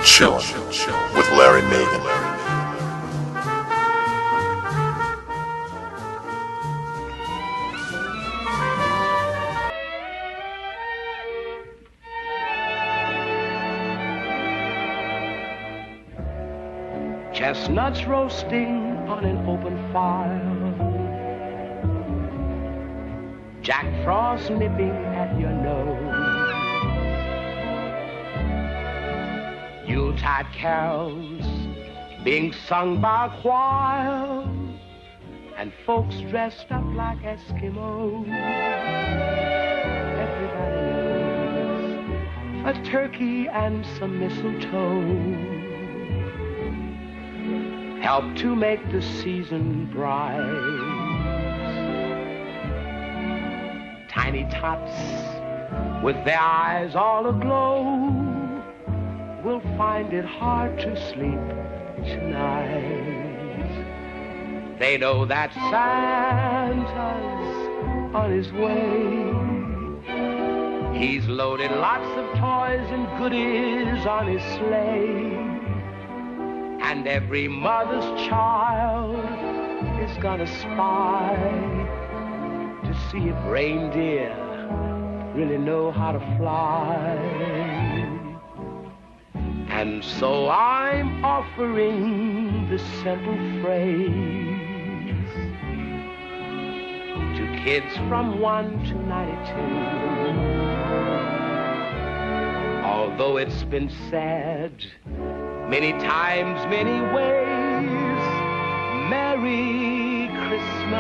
Chillin' with Larry Megan. Chestnuts roasting on an open fire, Jack Frost nipping at your nose, Yuletide carols being sung by a choir, and folks dressed up like Eskimos. Everybody knows a turkey and some mistletoe help to make the season bright. Tiny tots with their eyes all aglow will find it hard to sleep tonight. They know that Santa's on his way. He's loaded lots of toys and goodies on his sleigh. And every mother's child is gonna spy to see if reindeer really know how to fly. And so I'm offering this simple phrase to kids from 1 to 92. Although it's been said many times, many ways, Merry Christmas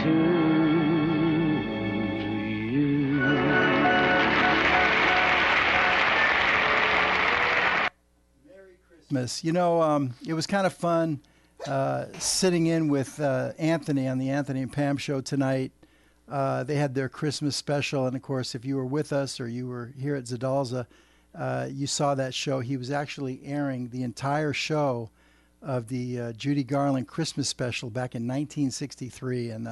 to you. Merry Christmas. You know, it was kind of fun sitting in with Anthony on the Anthony and Pam show tonight. They had their Christmas special, and of course, if you were with us or you were here at Zadalza, you saw that show. He was actually airing the entire show of the Judy Garland Christmas special back in 1963, and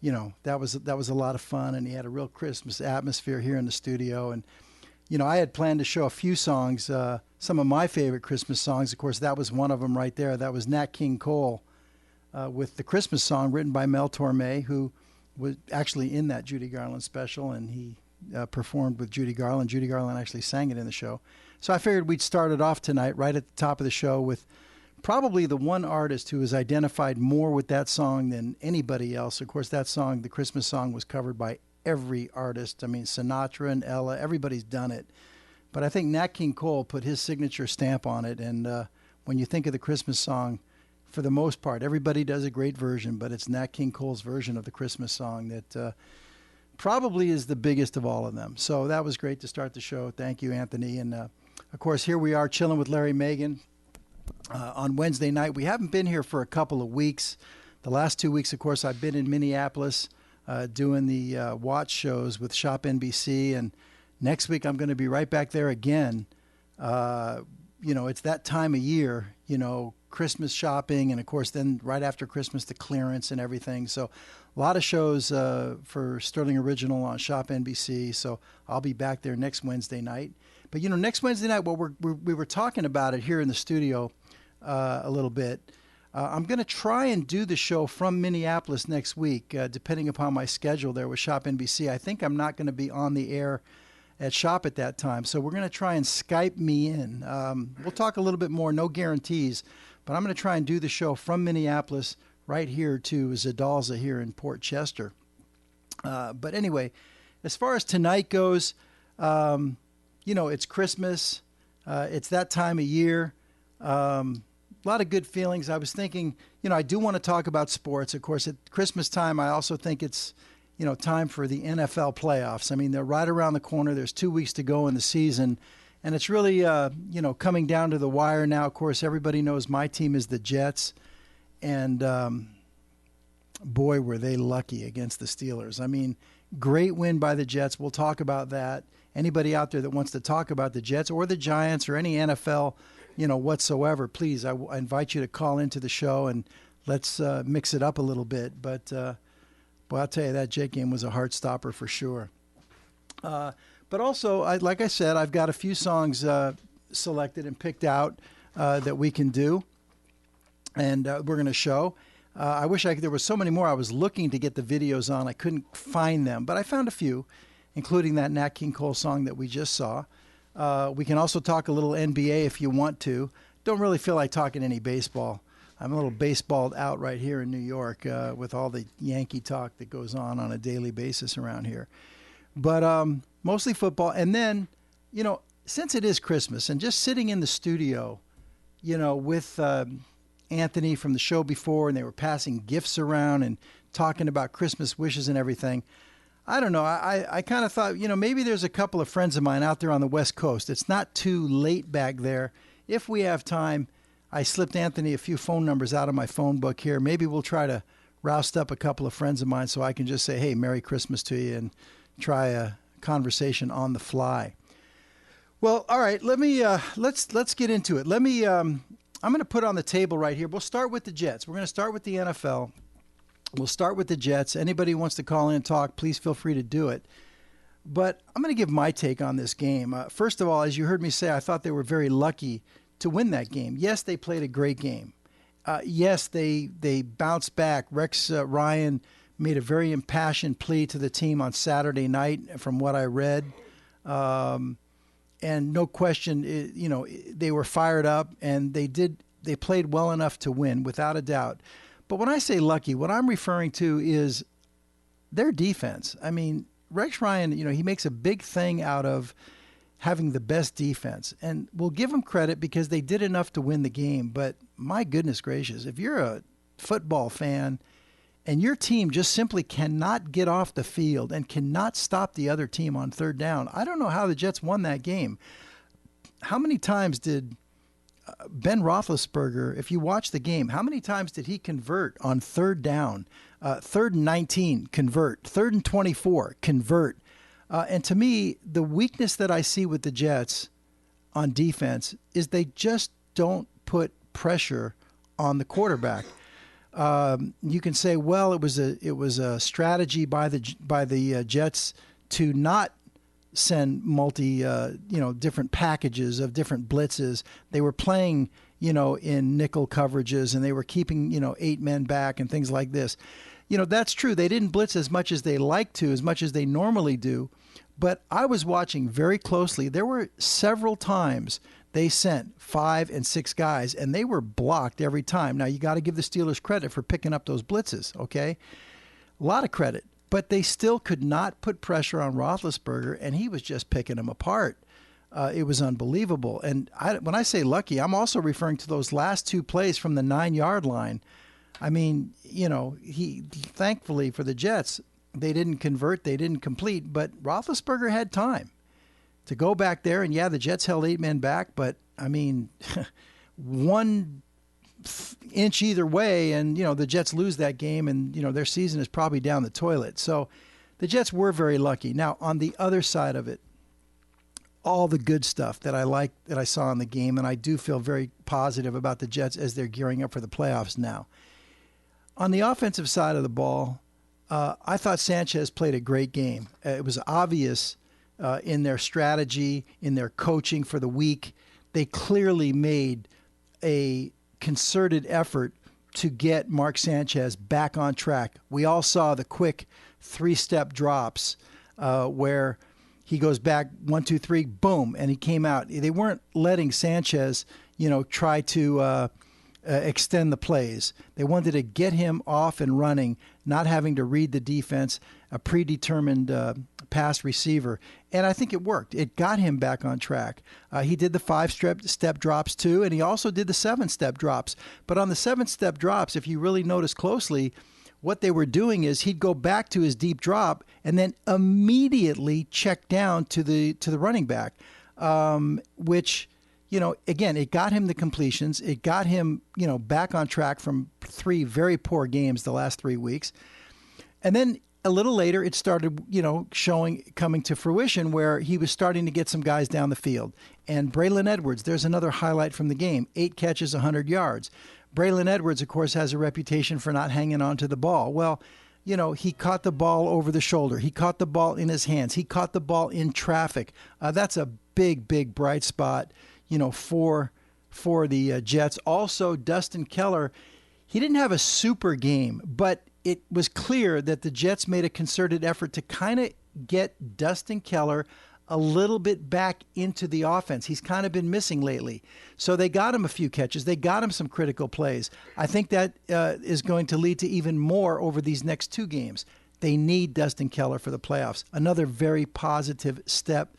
you know, that was a lot of fun. And he had a real Christmas atmosphere here in the studio. And you know, I had planned to show a few songs, some of my favorite Christmas songs. Of course, that was one of them right there. That was Nat King Cole with the Christmas song written by Mel Torme, who was actually in that Judy Garland special, and he performed with Judy Garland. Judy Garland actually sang it in the show. So I figured we'd start it off tonight right at the top of the show with probably the one artist who has identified more with that song than anybody else. Of course, that song, the Christmas song, was covered by every artist. I mean, Sinatra and Ella, everybody's done it. But I think Nat King Cole put his signature stamp on it. And when you think of the Christmas song, for the most part, everybody does a great version, but it's Nat King Cole's version of the Christmas song that probably is the biggest of all of them. So that was great to start the show. Thank you, Anthony. And, of course, here we are chilling with Larry Megan on Wednesday night. We haven't been here for a couple of weeks. The last 2 weeks, of course, I've been in Minneapolis doing the watch shows with Shop NBC. And next week I'm going to be right back there again. You know, it's that time of year, you know, Christmas shopping, and of course then right after Christmas the clearance and everything. So a lot of shows for Sterling Original on Shop NBC. So I'll be back there next Wednesday night. But you know, next Wednesday night, well, we were talking about it here in the studio a little bit. I'm going to try and do the show from Minneapolis next week, depending upon my schedule there with Shop NBC. I think I'm not going to be on the air at Shop at that time. So we're going to try and Skype me in. We'll talk a little bit more, no guarantees, but I'm going to try and do the show from Minneapolis right here to Zadalza here in Port Chester. But anyway, as far as tonight goes, you know, it's Christmas. It's that time of year. A lot of good feelings. I was thinking, you know, I do want to talk about sports. Of course, at Christmas time, I also think it's, you know, time for the NFL playoffs. I mean, they're right around the corner. There's 2 weeks to go in the season. And it's really, you know, coming down to the wire now. Of course, everybody knows my team is the Jets. And, boy, were they lucky against the Steelers. I mean, great win by the Jets. We'll talk about that. Anybody out there that wants to talk about the Jets or the Giants or any NFL, you know, whatsoever, please, I invite you to call into the show and let's mix it up a little bit. But, boy, I'll tell you, that Jet game was a heart stopper for sure. But also, like I said, I've got a few songs selected and picked out that we can do, and we're going to show. I wish there was so many more. I was looking to get the videos on. I couldn't find them, but I found a few, including that Nat King Cole song that we just saw. We can also talk a little NBA if you want to. Don't really feel like talking any baseball. I'm a little baseballed out right here in New York with all the Yankee talk that goes on a daily basis around here. But mostly football. And then, since it is Christmas and just sitting in the studio, with Anthony from the show before, and they were passing gifts around and talking about Christmas wishes and everything. I don't know. I kind of thought, maybe there's a couple of friends of mine out there on the West Coast. It's not too late back there. If we have time, I slipped Anthony a few phone numbers out of my phone book here. Maybe we'll try to roust up a couple of friends of mine so I can just say, hey, Merry Christmas to you, and try a conversation on the fly. Well, all right, let's get into it. I'm going to put on the table right here. We'll start with the Jets. We're going to start with the NFL. We'll start with the Jets. Anybody who wants to call in and talk, please feel free to do it. But I'm going to give my take on this game. First of all, as you heard me say, I thought they were very lucky to win that game. Yes, they played a great game. Yes, they bounced back. Rex Ryan made a very impassioned plea to the team on Saturday night, from what I read. And no question, they were fired up, and they played well enough to win, without a doubt. But when I say lucky, what I'm referring to is their defense. I mean, Rex Ryan, he makes a big thing out of having the best defense. And we'll give them credit because they did enough to win the game. But my goodness gracious, if you're a football fan and your team just simply cannot get off the field and cannot stop the other team on third down, I don't know how the Jets won that game. How many times did Ben Roethlisberger, if you watch the game, how many times did he convert on third down? 3rd and 19, convert. 3rd and 24, convert. And to me, the weakness that I see with the Jets on defense is they just don't put pressure on the quarterback. You can say, well, it was a strategy by the Jets to not send different packages of different blitzes. They were playing, in nickel coverages, and they were keeping, 8 men back and things like this. That's true. They didn't blitz as much as they like to, as much as they normally do. But I was watching very closely. There were several times they sent 5 and 6 guys, and they were blocked every time. Now, you got to give the Steelers credit for picking up those blitzes, okay? A lot of credit. But they still could not put pressure on Roethlisberger, and he was just picking them apart. It was unbelievable. And when I say lucky, I'm also referring to those last 2 plays from the 9-yard line. I mean, thankfully for the Jets, they didn't convert, they didn't complete, but Roethlisberger had time to go back there. And yeah, the Jets held 8 men back, but I mean, 1 inch either way, and the Jets lose that game, and their season is probably down the toilet. So the Jets were very lucky. Now, on the other side of it, all the good stuff that I saw in the game, and I do feel very positive about the Jets as they're gearing up for the playoffs now. On the offensive side of the ball, I thought Sanchez played a great game. It was obvious in their strategy, in their coaching for the week. They clearly made a concerted effort to get Mark Sanchez back on track. We all saw the quick 3-step drops where he goes back 1, 2, 3, boom, and he came out. They weren't letting Sanchez, try to extend the plays. They wanted to get him off and running, not having to read the defense, a predetermined pass receiver. And I think it worked. It got him back on track. He did the 5-step drops too, and he also did the 7-step drops. But on the 7-step drops, if you really notice closely, what they were doing is he'd go back to his deep drop and then immediately check down to the running back, which, again, it got him the completions. It got him, back on track from 3 very poor games the last 3 weeks. And then a little later, it started, coming to fruition where he was starting to get some guys down the field. And Braylon Edwards, there's another highlight from the game, 8 catches, 100 yards. Braylon Edwards, of course, has a reputation for not hanging on to the ball. Well, he caught the ball over the shoulder. He caught the ball in his hands. He caught the ball in traffic. That's a big, big bright spot, for the Jets. Also, Dustin Keller, he didn't have a super game, but it was clear that the Jets made a concerted effort to kind of get Dustin Keller a little bit back into the offense. He's kind of been missing lately. So they got him a few catches. They got him some critical plays. I think that is going to lead to even more over these next 2 games. They need Dustin Keller for the playoffs. Another very positive step,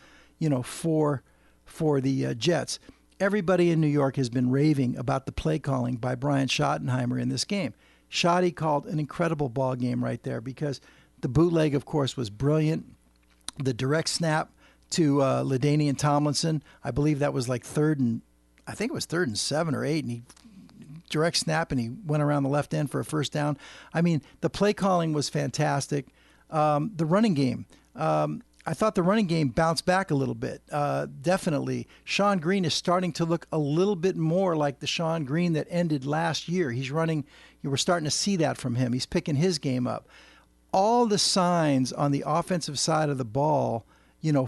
for the Jets. Everybody in New York has been raving about the play calling by Brian Schottenheimer in this game. Schotty called an incredible ball game right there because the bootleg, of course, was brilliant. The direct snap to LaDainian Tomlinson, I believe that was like third and 7 or 8, and he direct snap and he went around the left end for a first down. I mean, the play calling was fantastic. The running game, I thought the running game bounced back a little bit. Definitely. Sean Green is starting to look a little bit more like the Sean Green that ended last year. He's running, you were starting to see that from him. He's picking his game up. All the signs on the offensive side of the ball,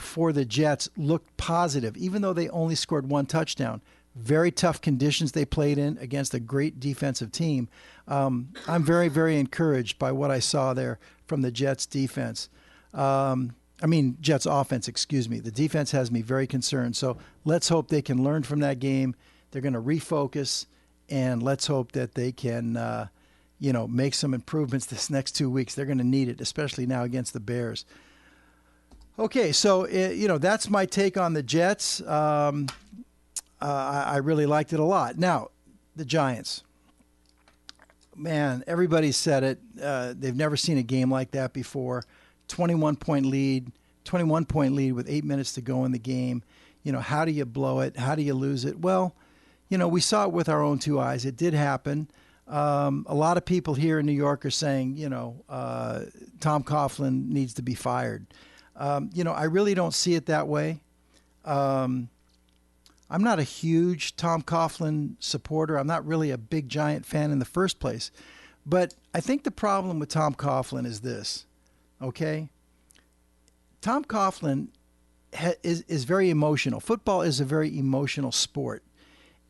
for the Jets looked positive, even though they only scored 1 touchdown. Very tough conditions they played in against a great defensive team. I'm very, very encouraged by what I saw there from the Jets defense. Jets offense, excuse me. The defense has me very concerned. So let's hope they can learn from that game. They're going to refocus, and let's hope that they can, make some improvements this next 2 weeks. They're going to need it, especially now against the Bears. Okay, so, that's my take on the Jets. I really liked it a lot. Now, the Giants. Man, everybody said it. They've never seen a game like that before. 21-point lead with 8 minutes to go in the game. How do you blow it? How do you lose it? Well, we saw it with our own 2 eyes. It did happen. A lot of people here in New York are saying, Tom Coughlin needs to be fired. I really don't see it that way. I'm not a huge Tom Coughlin supporter. I'm not really a big Giant fan in the first place. But I think the problem with Tom Coughlin is this, okay? Tom Coughlin is very emotional. Football is a very emotional sport.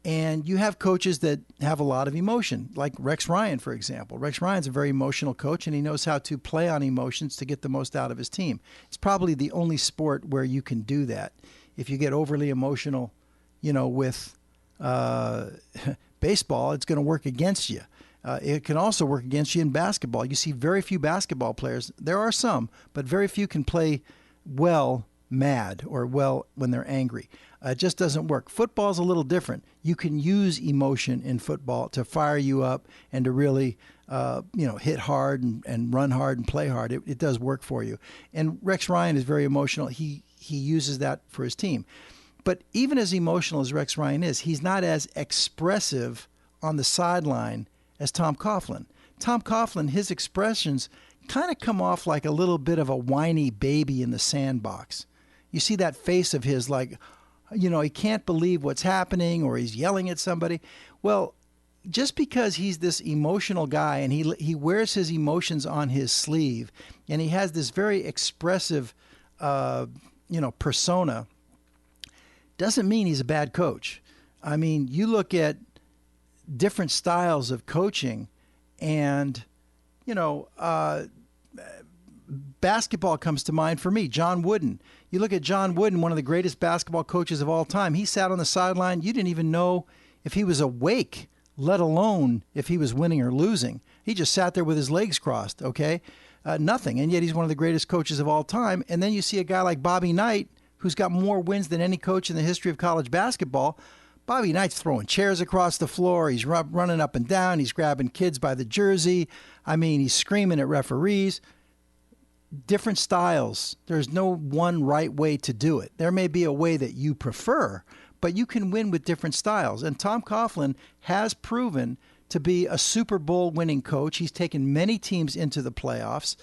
And you have coaches that have a lot of emotion, like Rex Ryan, for example. Rex Ryan's a very emotional coach, and he knows how to play on emotions to get the most out of his team. It's probably the only sport where you can do that. If you get overly emotional, with baseball, it's going to work against you. It can also work against you in basketball. You see very few basketball players. There are some, but very few can play well mad or well when they're angry. It just doesn't work. Football's a little different. You can use emotion in football to fire you up and to really, hit hard and run hard and play hard. It does work for you. And Rex Ryan is very emotional. He uses that for his team. But even as emotional as Rex Ryan is, he's not as expressive on the sideline as Tom Coughlin. Tom Coughlin, his expressions kind of come off like a little bit of a whiny baby in the sandbox. You see that face of his like, he can't believe what's happening or he's yelling at somebody. Well, just because he's this emotional guy and he wears his emotions on his sleeve and he has this very expressive, persona, doesn't mean he's a bad coach. I mean, you look at different styles of coaching and, basketball comes to mind for me. John Wooden. You look at John Wooden, one of the greatest basketball coaches of all time. He sat on the sideline. You didn't even know if he was awake, let alone if he was winning or losing. He just sat there with his legs crossed, okay? Nothing. And yet he's one of the greatest coaches of all time. And then you see a guy like Bobby Knight, who's got more wins than any coach in the history of college basketball. Bobby Knight's throwing chairs across the floor. He's running up and down. He's grabbing kids by the jersey. I mean, he's screaming at referees. Different styles. There's no one right way to do it. There may be a way that you prefer, but you can win with different styles. And Tom Coughlin has proven to be a Super Bowl winning coach. He's taken many teams into the playoffs.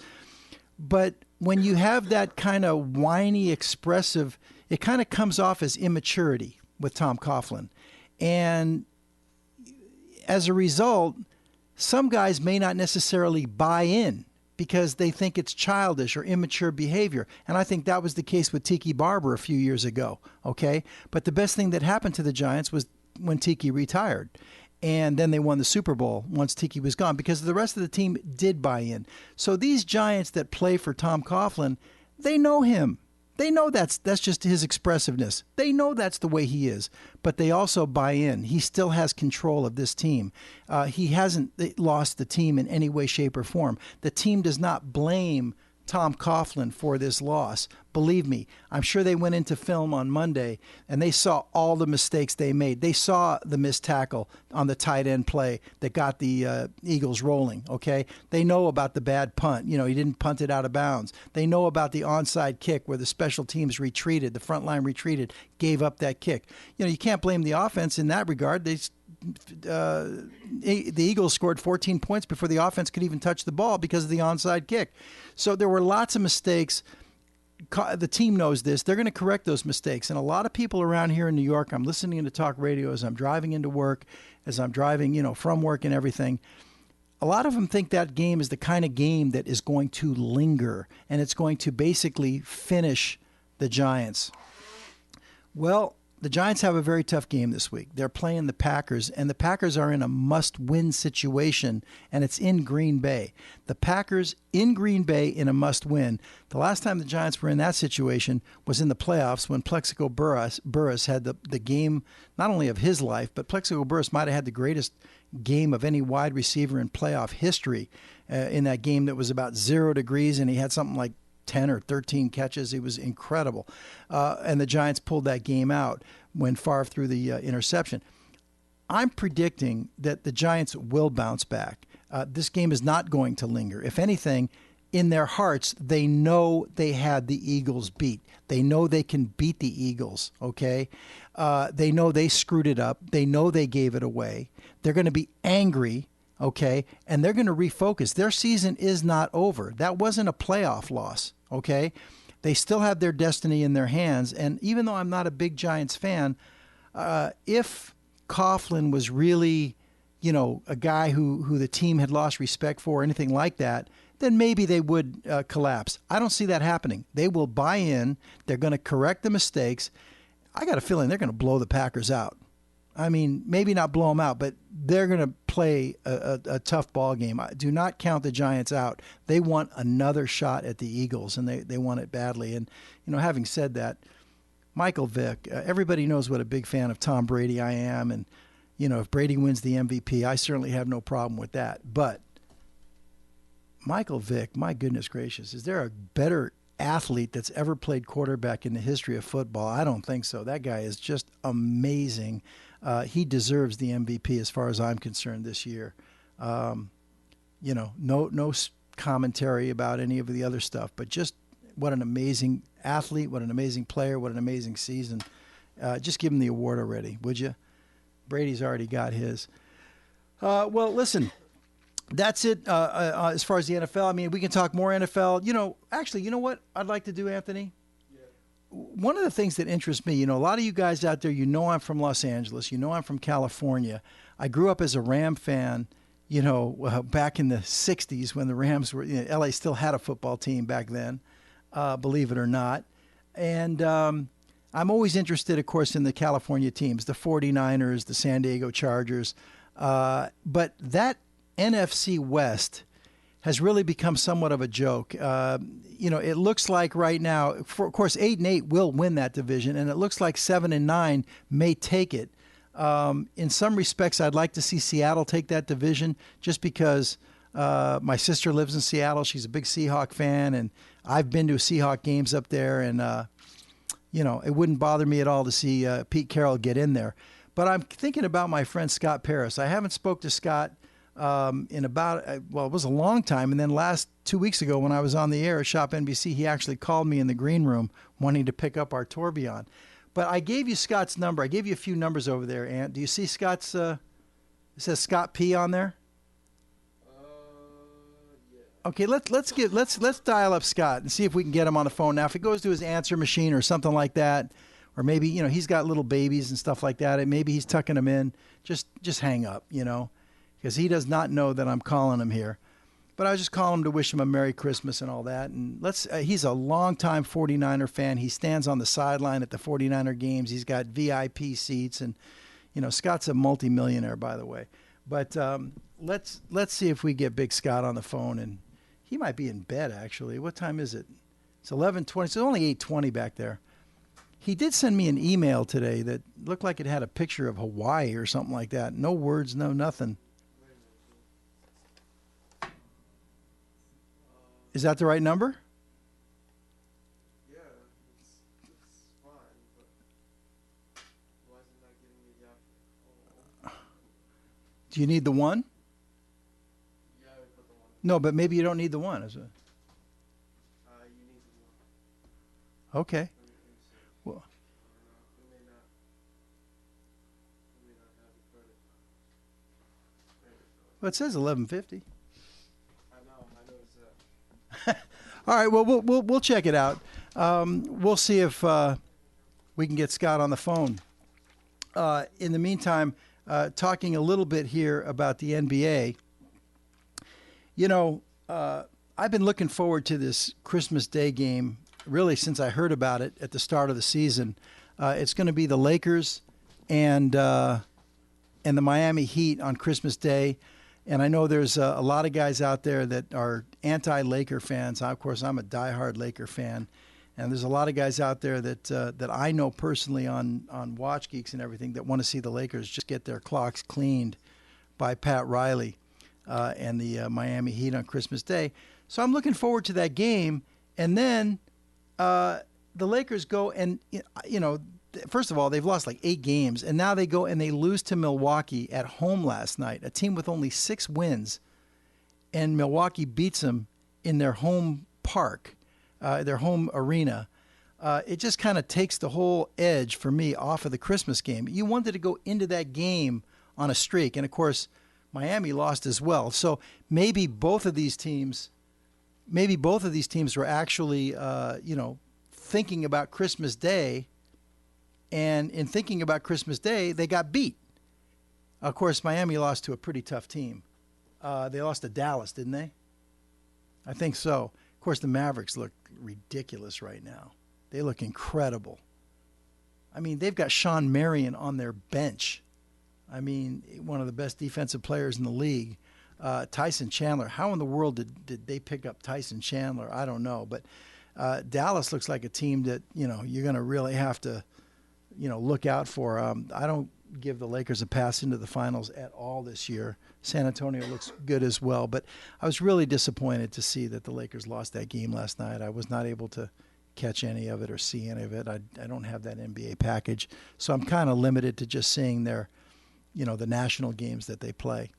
But when you have that kind of whiny, expressive, it kind of comes off as immaturity with Tom Coughlin. And as a result, some guys may not necessarily buy in because they think it's childish or immature behavior. And I think that was the case with Tiki Barber a few years ago, okay? But the best thing that happened to the Giants was when Tiki retired. And then they won the Super Bowl once Tiki was gone because the rest of the team did buy in. So these Giants that play for Tom Coughlin, they know him. They know that's just his expressiveness. They know that's the way he is, but they also buy in. He still has control of this team. He hasn't lost the team in any way, shape, or form. The team does not blame Tom Coughlin for this loss. Believe me, I'm sure they went into film on Monday and they saw all the mistakes they made. They saw the missed tackle on the tight end play that got the Eagles rolling, okay? They know about the bad punt. You know, he didn't punt it out of bounds. They know about the onside kick where the special teams retreated, the front line retreated, gave up that kick. You know, you can't blame the offense in that regard. The Eagles scored 14 points before the offense could even touch the ball because of the onside kick. So there were lots of mistakes. The team knows this. They're going to correct those mistakes. And a lot of people around here in New York, I'm listening to talk radio as I'm driving into work, as I'm driving, you know, from work and everything. A lot of them think that game is the kind of game that is going to linger and it's going to basically finish the Giants. Well, the Giants have a very tough game this week. They're playing the Packers, and the Packers are in a must-win situation, and it's in Green Bay. The Packers in Green Bay in a must-win. The last time the Giants were in that situation was in the playoffs when Plexico Burress had the game not only of his life, but Plexico Burress might have had the greatest game of any wide receiver in playoff history in that game that was about 0 degrees, and he had something like 10 or 13 catches. It was incredible. And the Giants pulled that game out when Favre threw the interception. I'm predicting that the Giants will bounce back. This game is not going to linger. If anything, in their hearts, they know they had the Eagles beat. They know they can beat the Eagles, okay? They know they screwed it up. They know they gave it away. They're going to be angry, okay? And they're going to refocus. Their season is not over. That wasn't a playoff loss. Okay, they still have their destiny in their hands. And even though I'm not a big Giants fan, if Coughlin was really, you know, a guy who the team had lost respect for or anything like that, then maybe they would collapse. I don't see that happening. They will buy in. They're going to correct the mistakes. I got a feeling they're going to blow the Packers out. I mean, maybe not blow them out, but they're going to play a tough ball game. Do not count the Giants out. They want another shot at the Eagles, and they want it badly. And, you know, having said that, Michael Vick, everybody knows what a big fan of Tom Brady I am. And, you know, if Brady wins the MVP, I certainly have no problem with that. But Michael Vick, my goodness gracious, is there a better athlete that's ever played quarterback in the history of football? I don't think so. That guy is just amazing. He deserves the MVP as far as I'm concerned this year. You know, no commentary about any of the other stuff, but just what an amazing athlete, what an amazing player, what an amazing season. Just give him the award already, would you? Brady's already got his. Well, listen, that's it as far as the NFL. I mean, we can talk more NFL. You know, actually, you know what I'd like to do, Anthony? One of the things that interests me, you know, a lot of you guys out there, you know I'm from Los Angeles. You know I'm from California. I grew up as a Ram fan, you know, back in the 60s when the Rams were, you know, L.A. still had a football team back then, believe it or not. And I'm always interested, of course, in the California teams, the 49ers, the San Diego Chargers. But that NFC West has really become somewhat of a joke. You know, it looks like right now, of course, 8-8 will win that division, and it looks like 7-9 may take it. In some respects, I'd like to see Seattle take that division just because my sister lives in Seattle. She's a big Seahawk fan, and I've been to Seahawk games up there, and, you know, it wouldn't bother me at all to see Pete Carroll get in there. But I'm thinking about my friend Scott Paris. I haven't spoke to Scott in about, well, it was a long time. And then 2 weeks ago when I was on the air at Shop NBC, he actually called me in the green room wanting to pick up our tourbillon. But I gave you Scott's number. I gave you a few numbers over there, Ant. Do you see Scott's, it says Scott P on there? Yeah. Okay, let's dial up Scott and see if we can get him on the phone. Now, if it goes to his answer machine or something like that, or maybe, you know, he's got little babies and stuff like that, and maybe he's tucking them in, just hang up, you know, because he does not know that I'm calling him here. But I was just calling him to wish him a Merry Christmas and all that. And he's a longtime 49er fan. He stands on the sideline at the 49er games. He's got VIP seats. And, Scott's a multimillionaire, by the way. But let's see if we get Big Scott on the phone. And he might be in bed, actually. What time is it? It's 11:20. So it's only 8:20 back there. He did send me an email today that looked like it had a picture of Hawaii or something like that. No words, no nothing. Is that the right number? Yeah, it's fine, but why is it not giving me the option? Do you need the one? Yeah, I put the one. No, but maybe you don't need the one. Is it? You need the one. Okay. Let me see. Well, We may not have the credit. well, it says 11:50. I noticed that. All right. Well, we'll check it out. We'll see if we can get Scott on the phone. In the meantime, talking a little bit here about the NBA. I've been looking forward to this Christmas Day game really since I heard about it at the start of the season. It's going to be the Lakers and the Miami Heat on Christmas Day. And I know there's a lot of guys out there that are anti-Laker fans. Of course, I'm a diehard Laker fan. And there's a lot of guys out there that I know personally on Watch Geeks and everything that want to see the Lakers just get their clocks cleaned by Pat Riley and the Miami Heat on Christmas Day. So I'm looking forward to that game. And then the Lakers go and, first of all, they've lost like 8 games, and now they go and they lose to Milwaukee at home last night, a team with only 6 wins, and Milwaukee beats them in their home park, their home arena. It just kind of takes the whole edge for me off of the Christmas game. You wanted to go into that game on a streak, and of course, Miami lost as well. So maybe both of these teams were actually, thinking about Christmas Day. And in thinking about Christmas Day, they got beat. Of course, Miami lost to a pretty tough team. They lost to Dallas, didn't they? I think so. Of course, the Mavericks look ridiculous right now. They look incredible. I mean, they've got Sean Marion on their bench. I mean, one of the best defensive players in the league. Tyson Chandler. How in the world did they pick up Tyson Chandler? I don't know. But Dallas looks like a team that, you're going to really have to look out for. I don't give the Lakers a pass into the finals at all this year. San Antonio looks good as well, but I was really disappointed to see that the Lakers lost that game last night. I was not able to catch any of it or see any of it. I don't have that NBA package, so I'm kind of limited to just seeing their, the national games that they play.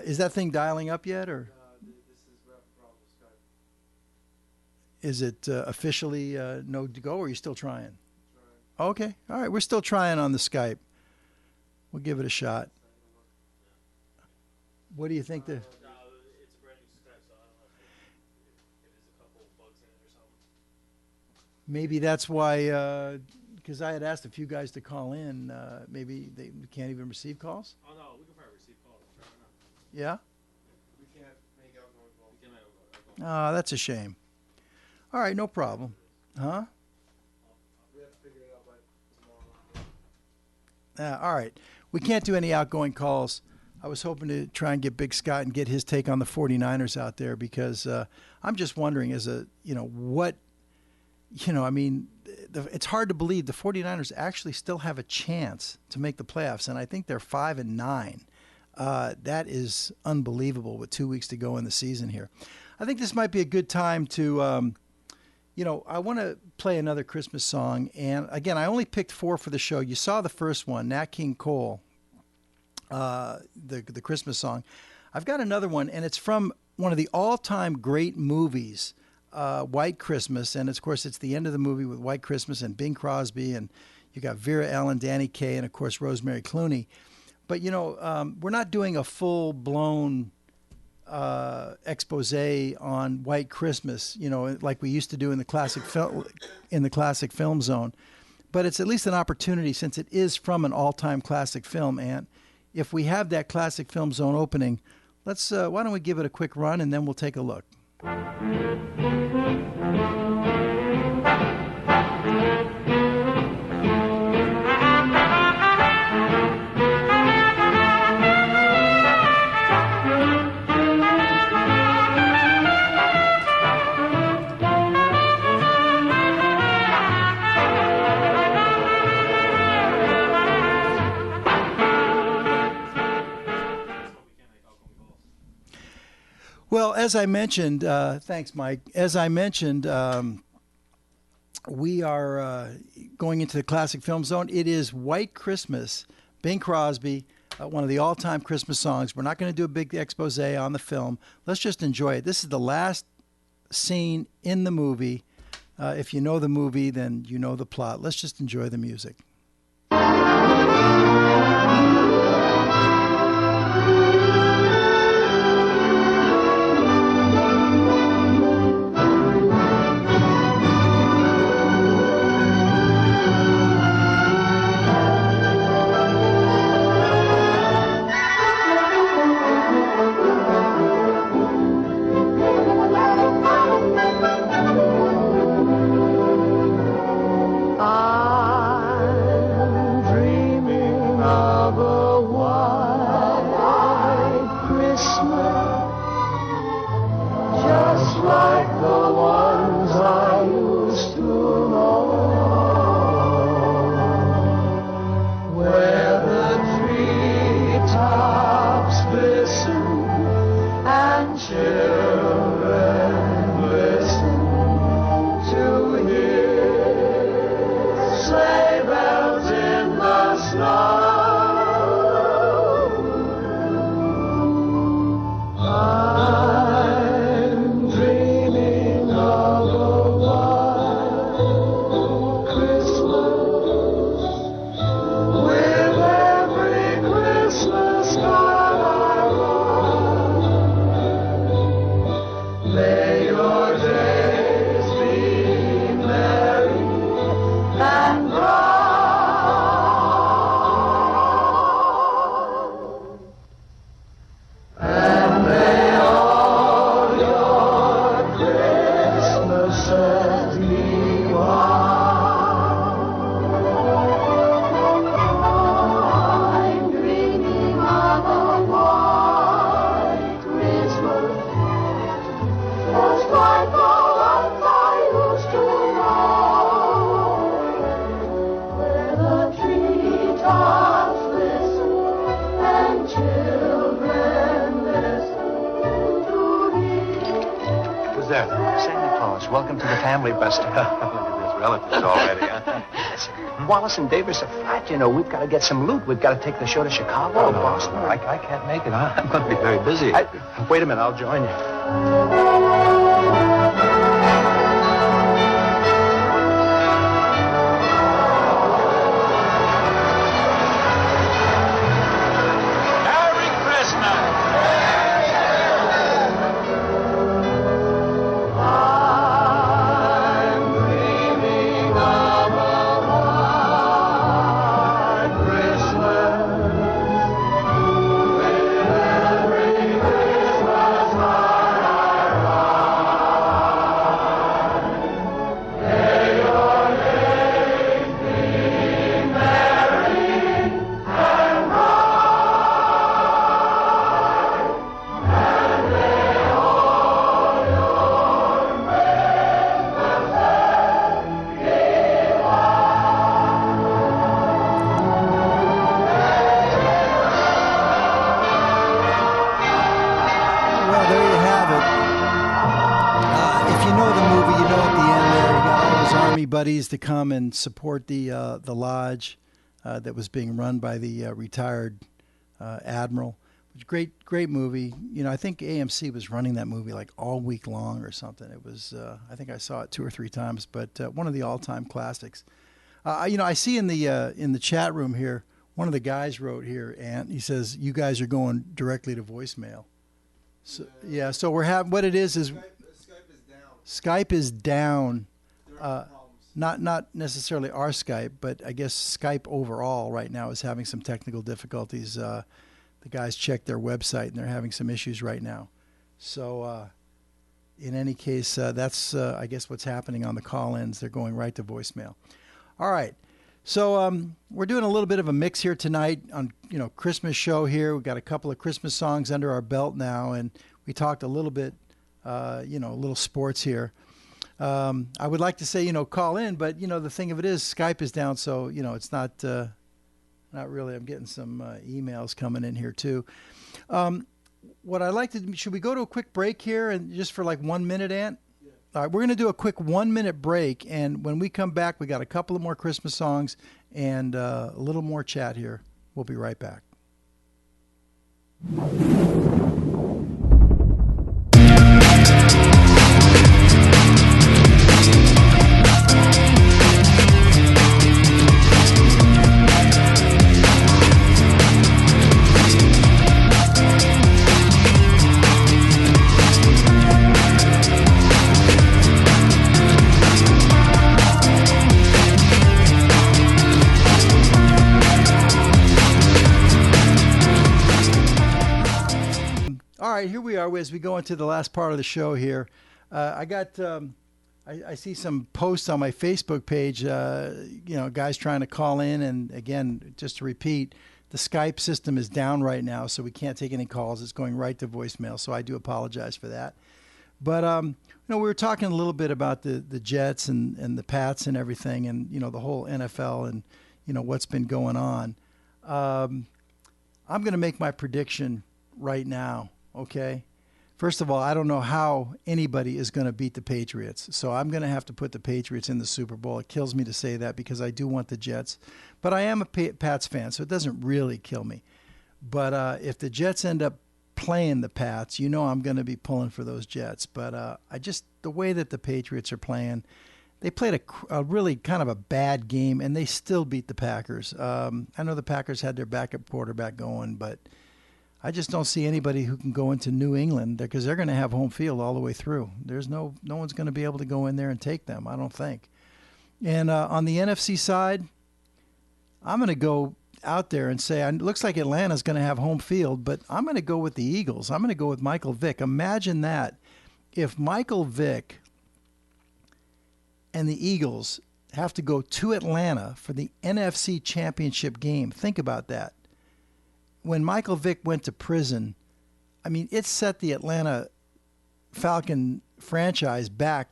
Is that thing dialing up yet, or This is wrapping problem with Skype. is it officially no to go, or are you still trying? Okay. All right. We're still trying on the Skype. We'll give it a shot. What do you think? No, it's a brand new Skype, so I don't know if there's a couple of bugs in it or something. Maybe that's why, because I had asked a few guys to call in. Maybe they can't even receive calls? Oh, no, we can probably receive calls. I don't know. Yeah? We can't make outgoing calls. We can't make outgoing Oh, calls. that's a shame. All right. No problem. Huh? We have to figure it out by tomorrow. All right. We can't do any outgoing calls. I was hoping to try and get Big Scott and get his take on the 49ers out there because I'm just wondering it's hard to believe the 49ers actually still have a chance to make the playoffs, and I think they're 5-9. That is unbelievable with 2 weeks to go in the season here. I think this might be a good time to, I want to play another Christmas song. And again, I only picked 4 for the show. You saw the first one, Nat King Cole, the Christmas song. I've got another one, and it's from one of the all-time great movies, White Christmas. And, of course, it's the end of the movie with White Christmas and Bing Crosby. And you got Vera, Ellen, Danny Kaye, and, of course, Rosemary, Clooney. But, we're not doing a full-blown expose on White Christmas, like we used to do in the classic film zone. But it's at least an opportunity, since it is from an all-time classic film. And if we have that classic film zone opening, Let's. Why don't we give it a quick run and then we'll take a look. Well, as I mentioned, thanks, Mike. As I mentioned, we are going into the classic film zone. It is White Christmas, Bing Crosby, one of the all-time Christmas songs. We're not going to do a big expose on the film. Let's just enjoy it. This is the last scene in the movie. If you know the movie, then you know the plot. Let's just enjoy the music. Wallace and Davis are flat, you know. We've got to get some loot. We've got to take the show to Chicago or Boston. I can't make it. I'm going to be very busy. Wait a minute. I'll join you. Buddies to come and support the lodge that was being run by the retired admiral. Great movie. You know, I think AMC was running that movie like all week long or something. It was I think I saw it 2 or 3 times, but one of the all-time classics. You know, I see in the chat room here, one of the guys wrote here, and he says you guys are going directly to voicemail. So yeah, so we're having what it is Skype is down. Skype is down. Not necessarily our Skype, but I guess Skype overall right now is having some technical difficulties. the guys checked their website, and they're having some issues right now. So in any case, that's, I guess, what's happening on the call-ins. They're going right to voicemail. All right. So we're doing a little bit of a mix here tonight on, Christmas show here. We've got a couple of Christmas songs under our belt now, and we talked a little bit, a little sports here. I would like to say, call in, but, the thing of it is Skype is down, so, it's not really. I'm getting some emails coming in here, too. What I'd like to, should we go to a quick break here and just for like 1 minute, Ant? Yeah. All right, we're going to do a quick 1 minute break, and when we come back, we got a couple of more Christmas songs and a little more chat here. We'll be right back. All right, here we are as we go into the last part of the show here. I see some posts on my Facebook page, guys trying to call in. And again, just to repeat, the Skype system is down right now, so we can't take any calls. It's going right to voicemail, so I do apologize for that. But, we were talking a little bit about the Jets and the Pats and everything and, the whole NFL and, what's been going on. I'm going to make my prediction right now. Okay. First of all, I don't know how anybody is going to beat the Patriots. So I'm going to have to put the Patriots in the Super Bowl. It kills me to say that because I do want the Jets. But I am a Pats fan, so it doesn't really kill me. But if the Jets end up playing the Pats, I'm going to be pulling for those Jets. But the way that the Patriots are playing, they played a really kind of a bad game, and they still beat the Packers. I know the Packers had their backup quarterback going, but I just don't see anybody who can go into New England because they're going to have home field all the way through. There's no one's going to be able to go in there and take them, I don't think. And on the NFC side, I'm going to go out there and say, it looks like Atlanta's going to have home field, but I'm going to go with the Eagles. I'm going to go with Michael Vick. Imagine that. If Michael Vick and the Eagles have to go to Atlanta for the NFC Championship game, think about that. When Michael Vick went to prison, it set the Atlanta Falcon franchise back.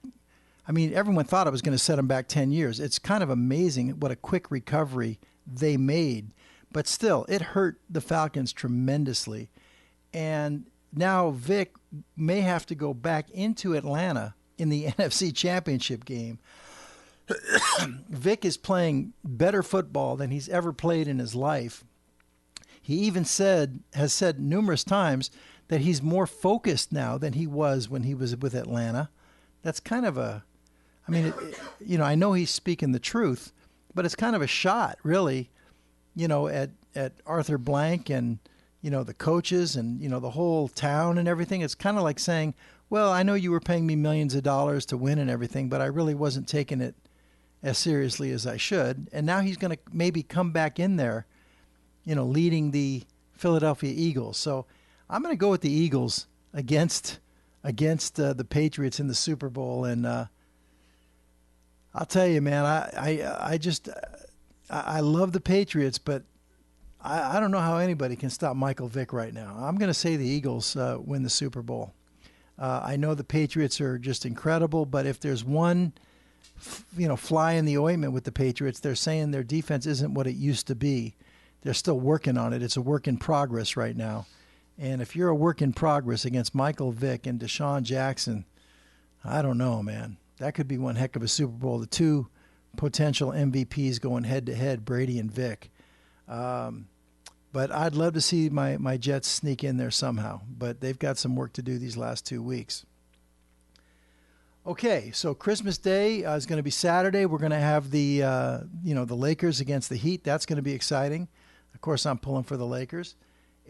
Everyone thought it was going to set them back 10 years. It's kind of amazing what a quick recovery they made. But still, it hurt the Falcons tremendously. And now Vick may have to go back into Atlanta in the NFC Championship game. Vick is playing better football than he's ever played in his life. He even has said numerous times that he's more focused now than he was when he was with Atlanta. That's kind of I know he's speaking the truth, but it's kind of a shot, really, at Arthur Blank and, the coaches and, the whole town and everything. It's kind of like saying, well, I know you were paying me millions of dollars to win and everything, but I really wasn't taking it as seriously as I should. And now he's going to maybe come back in there, leading the Philadelphia Eagles. So I'm going to go with the Eagles against the Patriots in the Super Bowl. And I'll tell you, man, I love the Patriots, but I don't know how anybody can stop Michael Vick right now. I'm going to say the Eagles win the Super Bowl. I know the Patriots are just incredible, but if there's one, fly in the ointment with the Patriots, they're saying their defense isn't what it used to be. They're still working on it. It's a work in progress right now. And if you're a work in progress against Michael Vick and Deshaun Jackson, I don't know, man. That could be one heck of a Super Bowl. The two potential MVPs going head-to-head, Brady and Vick. But I'd love to see my Jets sneak in there somehow. But they've got some work to do these last 2 weeks. Okay, so Christmas Day is going to be Saturday. We're going to have the Lakers against the Heat. That's going to be exciting. Of course, I'm pulling for the Lakers.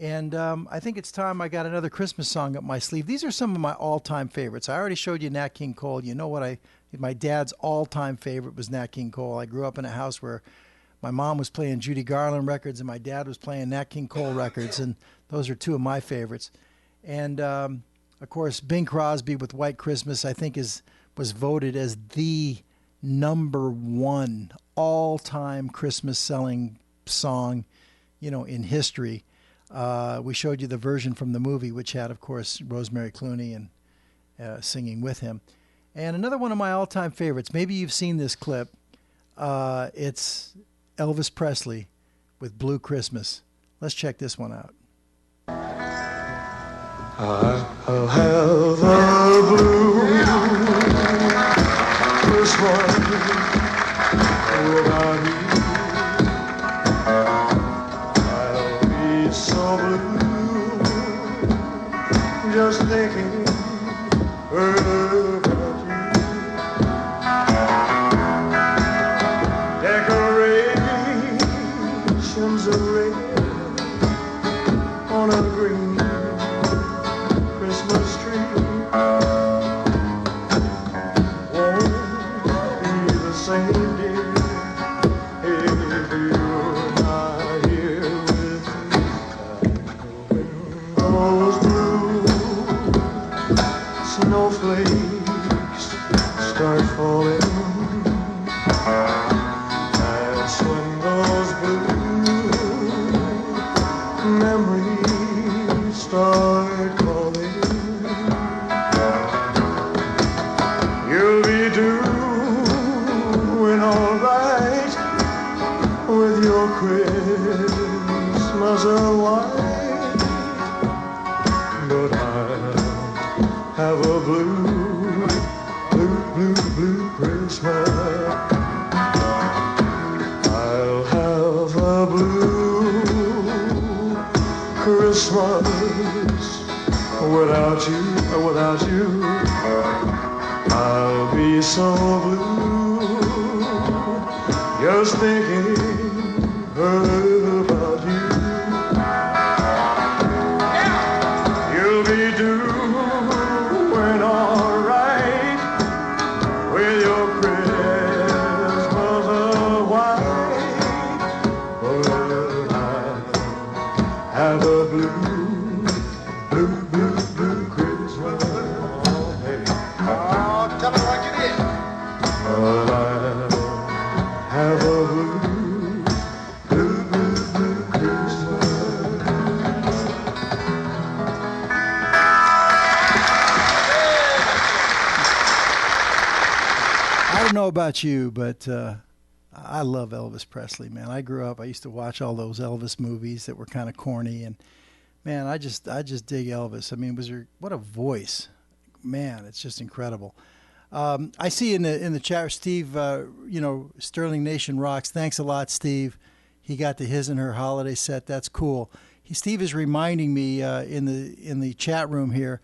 And I think it's time I got another Christmas song up my sleeve. These are some of my all-time favorites. I already showed you Nat King Cole. You know what my dad's all-time favorite was Nat King Cole. I grew up in a house where my mom was playing Judy Garland records, and my dad was playing Nat King Cole records, and those are two of my favorites. And of course, Bing Crosby with White Christmas, I think was voted as the #1 all-time Christmas selling song, in history. We showed you the version from the movie, which had, of course, Rosemary Clooney and singing with him. And another one of my all-time favorites, maybe you've seen this clip, it's Elvis Presley with Blue Christmas. Let's check this one out. I'll have a blue Christmas without you. I'll be so blue just thinking about you. Decorations of red on a green Christmas tree won't be the same, dear, if you're not here with me. When those blue snowflakes start falling, that's when those blue memories start calling. You'll be doing all right with your Christmas of white, but I'll have a blue, blue, blue, blue Christmas. I'll have a blue Christmas without you, without you. I'll be so blue just thinking about you. You'll be doing all right with your Christmas of white, but I'll have a blue, blue, blue, blue Christmas. Hey. Oh, tell me like it is. But I'll have a blue, blue, blue, blue Christmas. I don't know about you, but I love Elvis Presley, man. I grew up, I used to watch all those Elvis movies that were kind of corny, and man, I just dig Elvis. I mean, what a voice. Man, it's just incredible. I see in the chat, Steve, Sterling Nation rocks. Thanks a lot, Steve. He got to his and her holiday set. That's cool. Steve is reminding me in the chat room here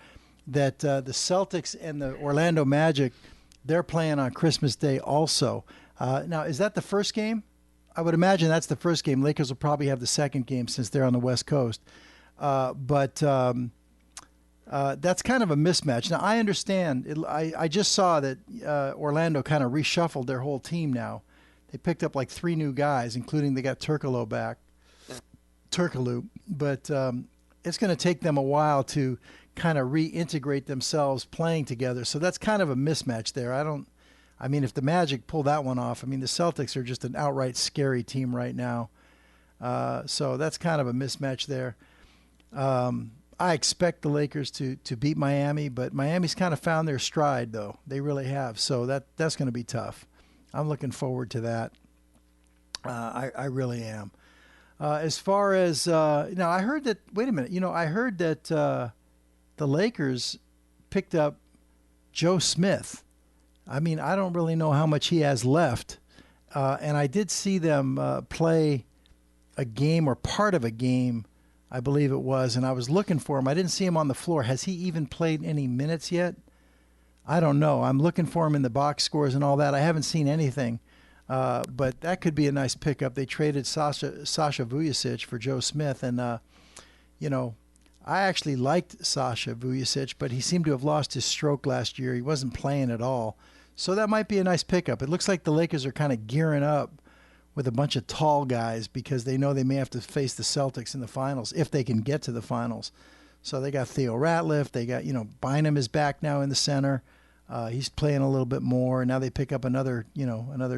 that the Celtics and the Orlando Magic, they're playing on Christmas Day also. Now, is that the first game? I would imagine that's the first game. Lakers will probably have the second game since they're on the West Coast. But that's kind of a mismatch. Now, I understand. I just saw that Orlando kind of reshuffled their whole team now. They picked up like 3 new guys, including they got Turkoglu back. But it's going to take them a while to kind of reintegrate themselves playing together. So that's kind of a mismatch there. I mean, if the Magic pull that one off, I mean, the Celtics are just an outright scary team right now. So that's kind of a mismatch there. I expect the Lakers to beat Miami, but Miami's kind of found their stride, though. They really have. So that's going to be tough. I'm looking forward to that. I really am. As far as now, I heard that. Wait a minute. I heard that the Lakers picked up Joe Smith. I mean, I don't really know how much he has left, and I did see them play a game or part of a game, I believe it was, and I was looking for him. I didn't see him on the floor. Has he even played any minutes yet? I don't know. I'm looking for him in the box scores and all that. I haven't seen anything, but that could be a nice pickup. They traded Sasha Vujacic for Joe Smith, and I actually liked Sasha Vujacic, but he seemed to have lost his stroke last year. He wasn't playing at all, so that might be a nice pickup. It looks like the Lakers are kind of gearing up with a bunch of tall guys because they know they may have to face the Celtics in the finals if they can get to the finals. So they got Theo Ratliff. They got, Bynum is back now in the center. He's playing a little bit more. Now they pick up another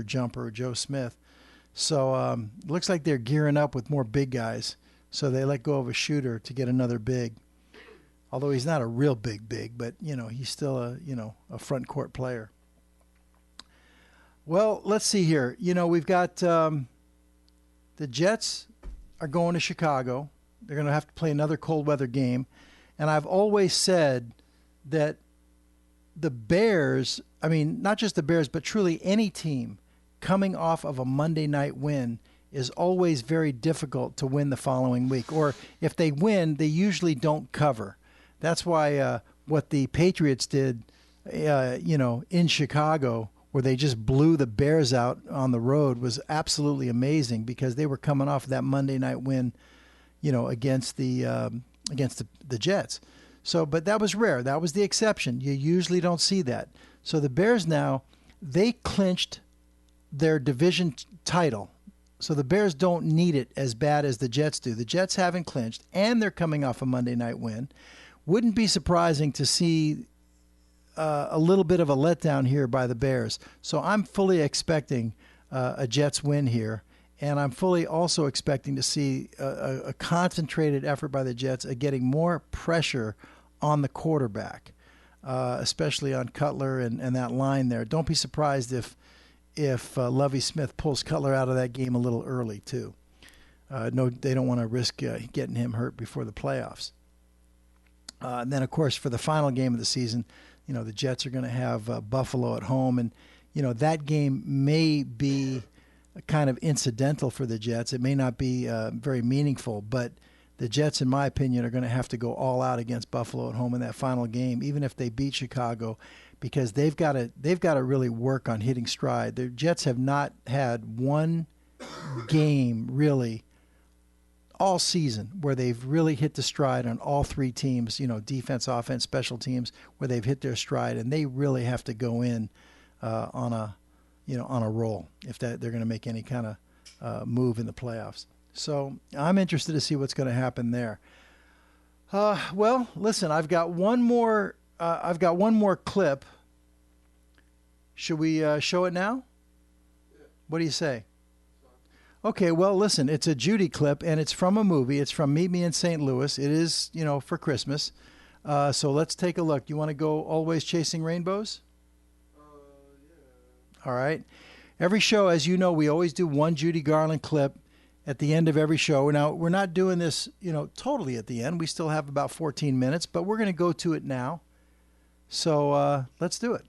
jumper, Joe Smith. So looks like they're gearing up with more big guys. So they let go of a shooter to get another big. Although he's not a real big, but, he's still a front court player. Well, let's see here. We've got the Jets are going to Chicago. They're going to have to play another cold weather game. And I've always said that the Bears, not just the Bears, but truly any team coming off of a Monday night win is always very difficult to win the following week. Or if they win, they usually don't cover. That's why what the Patriots did, in Chicago, where they just blew the Bears out on the road, was absolutely amazing because they were coming off of that Monday night win, against the Jets. So, but that was rare. That was the exception. You usually don't see that. So the Bears now, they clinched their division title. So the Bears don't need it as bad as the Jets do. The Jets haven't clinched, and they're coming off a Monday night win. Wouldn't be surprising to see a little bit of a letdown here by the Bears. So I'm fully expecting a Jets win here, and I'm fully also expecting to see a concentrated effort by the Jets at getting more pressure on the quarterback, especially on Cutler and that line there. Don't be surprised if Lovie Smith pulls Cutler out of that game a little early too. No, they don't want to risk getting him hurt before the playoffs. And then, of course, for the final game of the season, the Jets are going to have Buffalo at home. And, that game may be kind of incidental for the Jets. It may not be very meaningful, but the Jets, in my opinion, are going to have to go all out against Buffalo at home in that final game, even if they beat Chicago, because they've got to really work on hitting stride. The Jets have not had one game really all season where they've really hit the stride on all three teams, defense, offense, special teams, where they've hit their stride, and they really have to go in on a roll if they're going to make any kind of move in the playoffs. So I'm interested to see what's going to happen there. Well, listen, I've got one more clip. Should we show it now? What do you say? Okay, well, listen, it's a Judy clip, and it's from a movie. It's from Meet Me in St. Louis. It is, for Christmas. So let's take a look. You want to go Always Chasing Rainbows? Yeah. All right. Every show, as you know, we always do one Judy Garland clip at the end of every show. Now, we're not doing this, totally at the end. We still have about 14 minutes, but we're going to go to it now. So let's do it.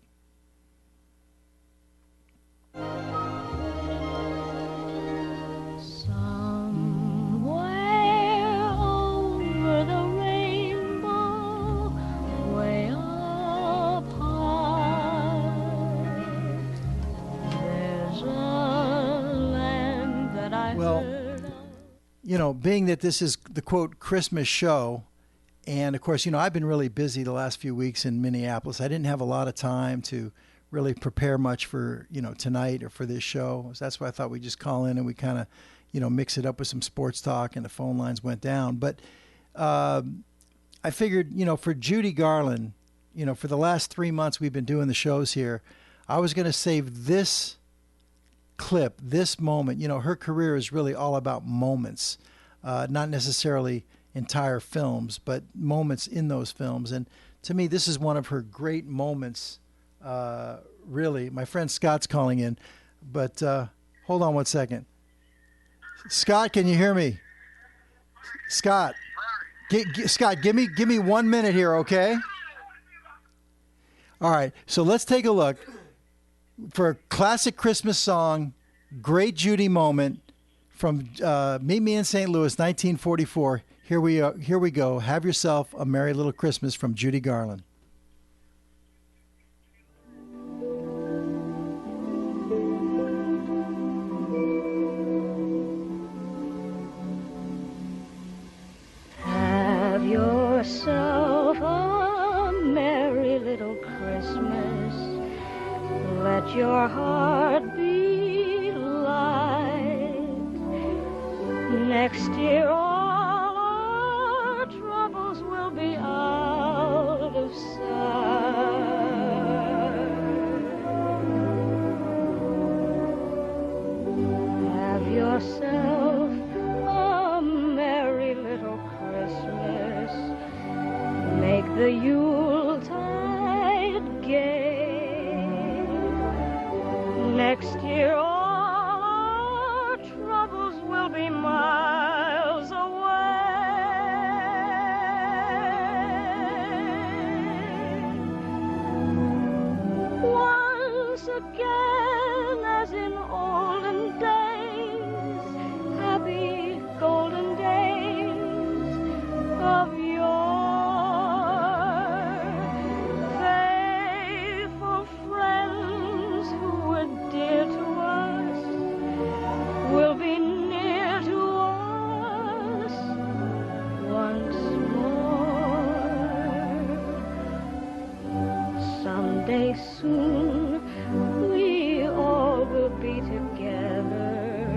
Well, being that this is the, quote, Christmas show, and, of course, I've been really busy the last few weeks in Minneapolis. I didn't have a lot of time to really prepare much for, tonight or for this show. So that's why I thought we'd just call in and we kind of, mix it up with some sports talk, and the phone lines went down. But I figured, for Judy Garland, for the last 3 months we've been doing the shows here, I was going to save this clip, this moment. Her career is really all about moments, not necessarily entire films, but moments in those films. And to me, this is one of her great moments, really. My friend Scott's calling in, but hold on one second. Scott, can you hear me? Scott, Scott, give me 1 minute here, okay? All right, so let's take a look. For a classic Christmas song, great Judy moment from Meet Me in St. Louis, 1944. Here we go. Have yourself a merry little Christmas from Judy Garland. Have yourself a merry little Christmas. Let your heart be light. Next year all our troubles will be out of sight. Have yourself a merry little Christmas. Make the Yuletide gay. Next year all our troubles will be miles away. Once again, as in olden days, happy golden days of yore, faithful friends who were dear to us will be near to us once more. Someday soon we all will be together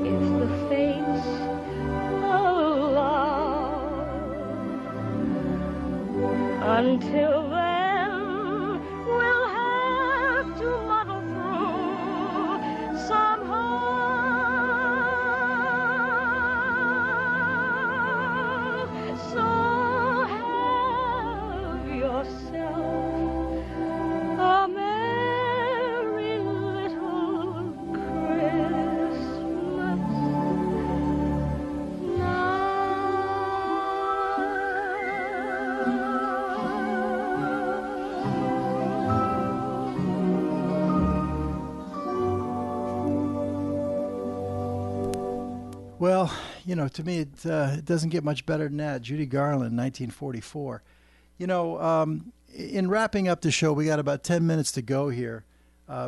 if the fates allow. Until then, we'll have to muddle through somehow. So have yourself a merry little Christmas Well, you know, to me, it doesn't get much better than that. Judy Garland, 1944. You know, in wrapping up the show, we got about 10 minutes to go here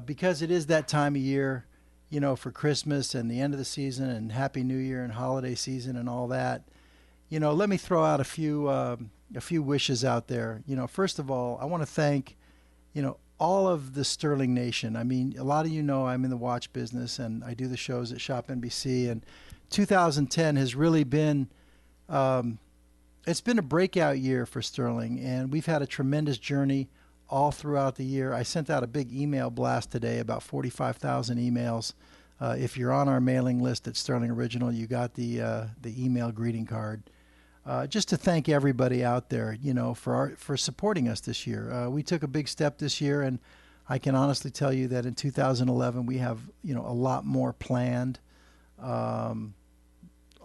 because it is that time of year, you know, for Christmas and the end of the season and Happy New Year and holiday season and all that. You know, let me throw out a few wishes out there. You know, first of all, I want to thank, you know, all of the Sterling Nation. I mean, a lot of you know I'm in the watch business and I do the shows at Shop NBC, and 2010 has really been, it's been a breakout year for Sterling, and we've had a tremendous journey all throughout the year. I sent out a big email blast today, about 45,000 emails. If you're on our mailing list at Sterling Original, you got the email greeting card. Just to thank everybody out there, you know, for supporting us this year. We took a big step this year, and I can honestly tell you that in 2011 we have, you know, a lot more planned.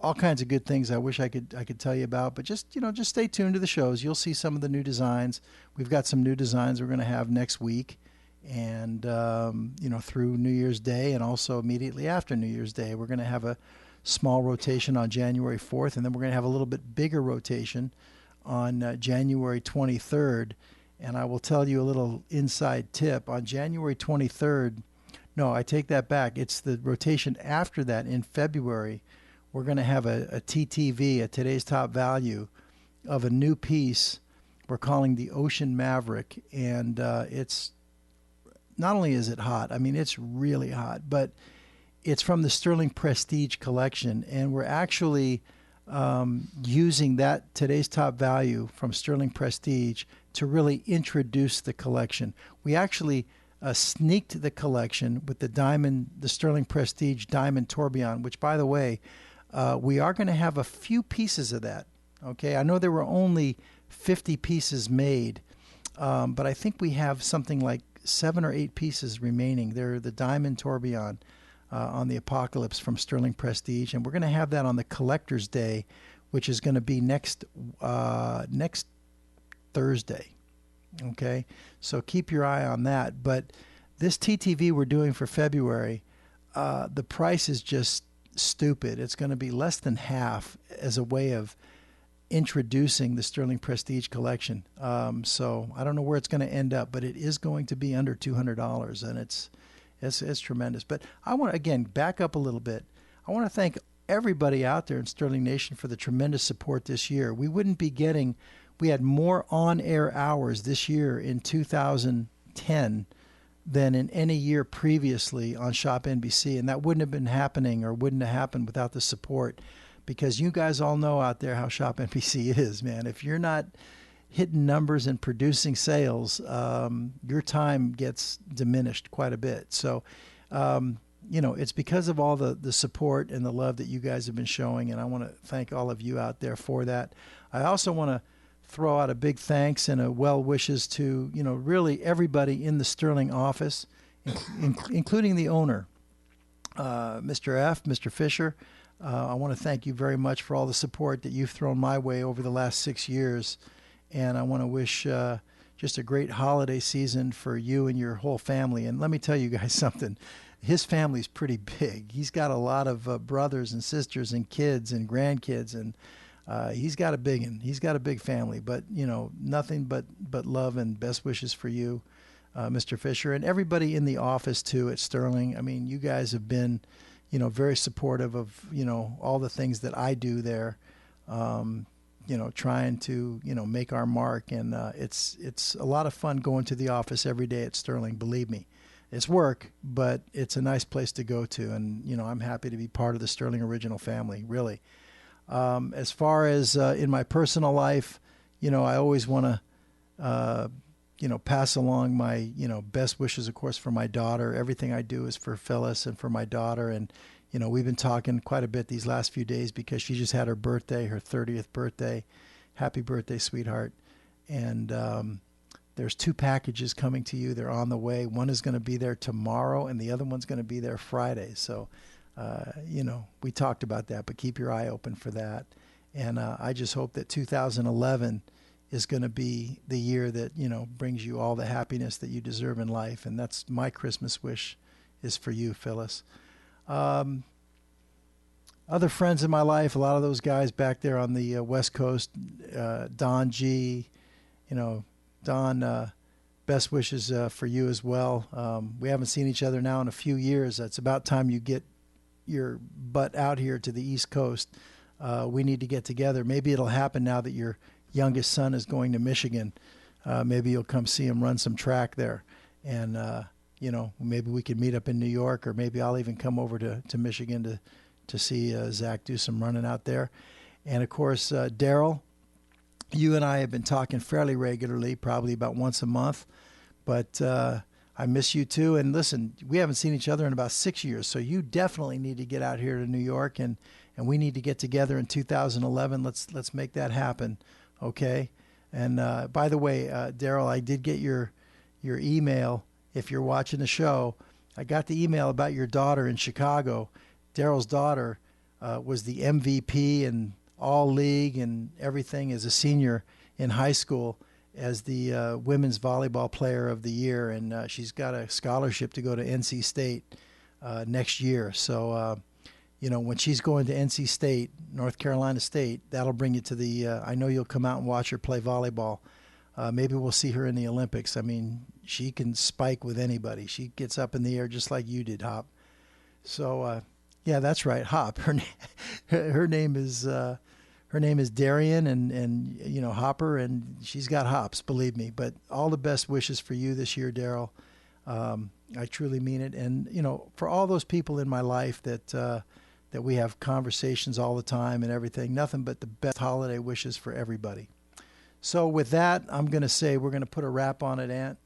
All kinds of good things I wish I could tell you about, but just, you know, just stay tuned to the shows. You'll see some of the new designs. We've got some new designs we're going to have next week, and you know, through New Year's Day and also immediately after New Year's Day, we're going to have a small rotation on January 4th, and then we're going to have a little bit bigger rotation on January 23rd. And I will tell you a little inside tip. On January 23rd, no, I take that back. It's the rotation after that in February. We're going to have a TTV, a Today's Top Value, of a new piece we're calling the Ocean Maverick. And it's not only is it hot, I mean, it's really hot, but it's from the Sterling Prestige collection. And we're actually using that Today's Top Value from Sterling Prestige to really introduce the collection. We actually sneaked the collection with the Sterling Prestige Diamond Tourbillon, which, by the way, we are going to have a few pieces of that. Okay, I know there were only 50 pieces made, but I think we have something like 7 or 8 pieces remaining. They're the Diamond Tourbillon on the Apocalypse from Sterling Prestige, and we're going to have that on the Collector's Day, which is going to be next Thursday. Okay, so keep your eye on that. But this TTV we're doing for February, the price is just stupid. It's going to be less than half as a way of introducing the Sterling Prestige collection. So I don't know where it's going to end up, but it is going to be under $200, and it's tremendous. But I want to, again, back up a little bit. I want to thank everybody out there in Sterling Nation for the tremendous support this year. We had more on-air hours this year in 2010 than in any year previously on Shop NBC. And that wouldn't have been happening or wouldn't have happened without the support, because you guys all know out there how Shop NBC is, man. If you're not hitting numbers and producing sales, your time gets diminished quite a bit. So, it's because of all the support and the love that you guys have been showing, and I want to thank all of you out there for that. I also want to throw out a big thanks and a well wishes to, really everybody in the Sterling office, including the owner, Mr. F., Mr. Fisher. I want to thank you very much for all the support that you've thrown my way over the last 6 years. And I want to wish just a great holiday season for you and your whole family. And let me tell you guys something. His family's pretty big. He's got a lot of brothers and sisters and kids and grandkids, and he's got a big one. He's got a big family. But, nothing but love and best wishes for you, Mr. Fisher, and everybody in the office, too, at Sterling. I mean, you guys have been, very supportive of, all the things that I do there. Trying to, make our mark. And it's a lot of fun going to the office every day at Sterling, believe me. It's work, but it's a nice place to go to. And, I'm happy to be part of the Sterling Original family, really. As far as in my personal life, I always want to, pass along my, best wishes, of course, for my daughter. Everything I do is for Phyllis and for my daughter. And, we've been talking quite a bit these last few days because she just had her birthday, her 30th birthday. Happy birthday, sweetheart. And there's 2 packages coming to you. They're on the way. One is going to be there tomorrow, and the other one's going to be there Friday. So, we talked about that, but keep your eye open for that. And I just hope that 2011 is going to be the year that, brings you all the happiness that you deserve in life. And that's my Christmas wish, is for you, Phyllis. Other friends in my life, a lot of those guys back there on the West Coast, Don G, Don, best wishes for you as well. We haven't seen each other now in a few years. It's about time you get your butt out here to the East Coast. We need to get together. Maybe it'll happen now that your youngest son is going to Michigan. Maybe you'll come see him run some track there. And, maybe we could meet up in New York, or maybe I'll even come over to Michigan to see Zach do some running out there. And, of course, Daryl, you and I have been talking fairly regularly, probably about once a month. But I miss you, too. And, listen, we haven't seen each other in about 6 years, so you definitely need to get out here to New York, and we need to get together in 2011. Let's make that happen, okay? And, by the way, Daryl, I did get your email. If you're watching the show, I got the email about your daughter in Chicago. Daryl's daughter was the MVP and all league and everything as a senior in high school as the women's volleyball player of the year. And she's got a scholarship to go to NC State next year. So, when she's going to NC State, North Carolina State, that'll bring you to the, I know you'll come out and watch her play volleyball. Maybe we'll see her in the Olympics. I mean, she can spike with anybody. She gets up in the air just like you did, Hop. So, yeah, that's right, Hop. Her name is Darian, and Hopper, and she's got hops, believe me. But all the best wishes for you this year, Daryl. I truly mean it. And for all those people in my life that we have conversations all the time and everything, nothing but the best holiday wishes for everybody. So with that, I'm going to say we're going to put a wrap on it, Aunt.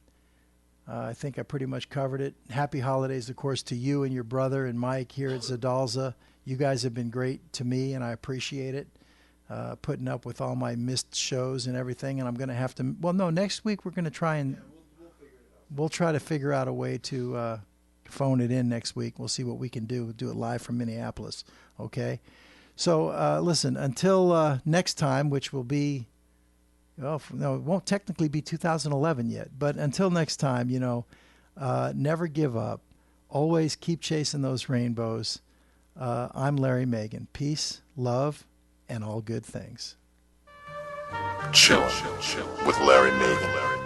I think I pretty much covered it. Happy holidays, of course, to you and your brother and Mike here at Zadalza. You guys have been great to me, and I appreciate it, putting up with all my missed shows and everything. And I'm going to have to, well, no, next week we're going to try and, we'll try to figure out a way to phone it in next week. We'll see what we can do. We'll do it live from Minneapolis, okay? So, listen, until next time, which will be, well, no, it won't technically be 2011 yet. But until next time, never give up. Always keep chasing those rainbows. I'm Larry Megan. Peace, love, and all good things. Chill with Larry Megan.